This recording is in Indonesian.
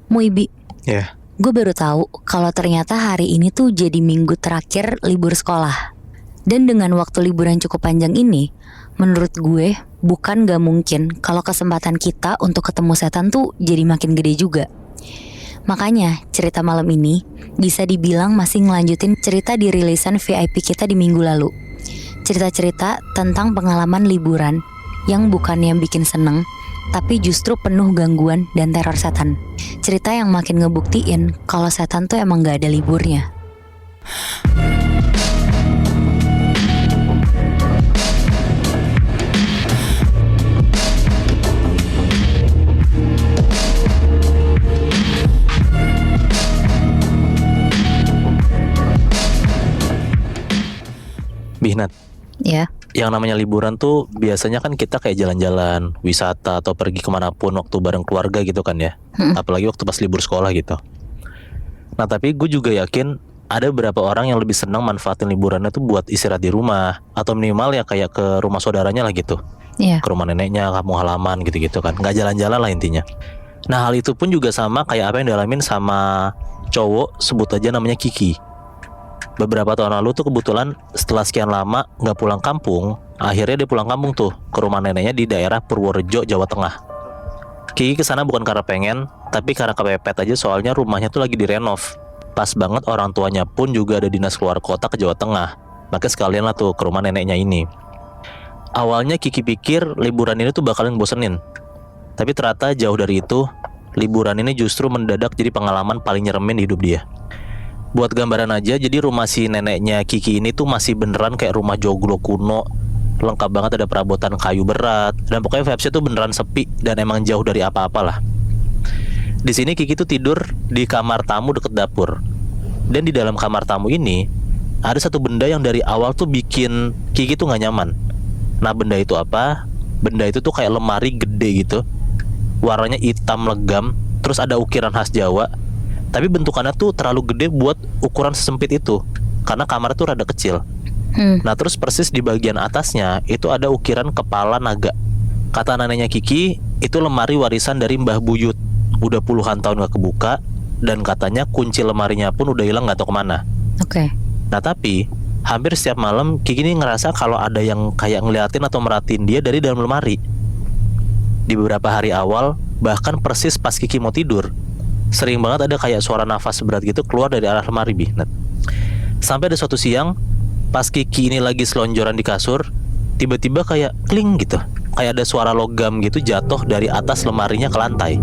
Muibi, Ya, gue baru tahu kalau ternyata hari ini tuh jadi minggu terakhir libur sekolah. Dan dengan waktu liburan cukup panjang ini, menurut gue bukan gak mungkin kalau kesempatan kita untuk ketemu setan tuh jadi makin gede juga. Makanya cerita malam ini bisa dibilang masih ngelanjutin cerita di rilisan VIP kita di minggu lalu. Cerita-cerita tentang pengalaman liburan yang bukannya bikin seneng, tapi justru penuh gangguan dan teror setan. Cerita yang makin ngebuktiin kalau setan tuh emang gak ada liburnya. Bihnat, Ya, yang namanya liburan tuh biasanya kan kita kayak jalan-jalan, wisata atau pergi kemanapun waktu bareng keluarga gitu kan ya. Apalagi waktu pas libur sekolah gitu. Nah tapi gue juga yakin ada beberapa orang yang lebih senang manfaatin liburannya tuh buat istirahat di rumah, atau minimal ya kayak ke rumah saudaranya lah gitu, iya. ke rumah neneknya, kampung halaman gitu-gitu kan, nggak jalan-jalan lah intinya. Nah hal itu pun juga sama kayak apa yang dialamin sama cowok, sebut aja namanya Kiki. Beberapa tahun lalu tuh kebetulan setelah sekian lama nggak pulang kampung, akhirnya dia pulang kampung tuh ke rumah neneknya di daerah Purworejo, Jawa Tengah. Kiki kesana bukan karena pengen, tapi karena kepepet aja, soalnya rumahnya tuh lagi direnov. Pas banget orang tuanya pun juga ada dinas keluar kota ke Jawa Tengah, makanya sekalian lah tuh ke rumah neneknya ini. Awalnya Kiki pikir liburan ini tuh bakalan bosenin, tapi ternyata jauh dari itu. Liburan ini justru mendadak jadi pengalaman paling nyeremin di hidup dia. Buat gambaran aja, jadi rumah si neneknya Kiki ini tuh masih beneran kayak rumah joglo kuno. Lengkap banget, ada perabotan kayu berat, dan pokoknya vibes-nya tuh beneran sepi dan emang jauh dari apa-apalah. Di sini Kiki tuh tidur di kamar tamu deket dapur. Dan di dalam kamar tamu ini ada satu benda yang dari awal tuh bikin Kiki tuh gak nyaman. Nah benda itu apa? Benda itu tuh kayak lemari gede gitu, warnanya hitam legam, terus ada ukiran khas Jawa. Tapi bentukannya tuh terlalu gede buat ukuran sesempit itu, karena kamar tuh rada kecil. Nah terus persis di bagian atasnya itu ada ukiran kepala naga. Kata neneknya Kiki, itu lemari warisan dari Mbah Buyut. Udah puluhan tahun gak kebuka, dan katanya kunci lemarinya pun udah hilang gak tahu kemana. Oke. Nah tapi hampir setiap malam Kiki ini ngerasa kalau ada yang kayak ngeliatin atau merhatiin dia dari dalam lemari. Di beberapa hari awal, bahkan persis pas Kiki mau tidur, sering banget ada kayak suara nafas berat gitu keluar dari arah lemari, Bihnat. Sampai ada suatu siang, pas Kiki ini lagi selonjoran di kasur, tiba-tiba kayak kling gitu, kayak ada suara logam gitu jatuh dari atas lemarinya ke lantai.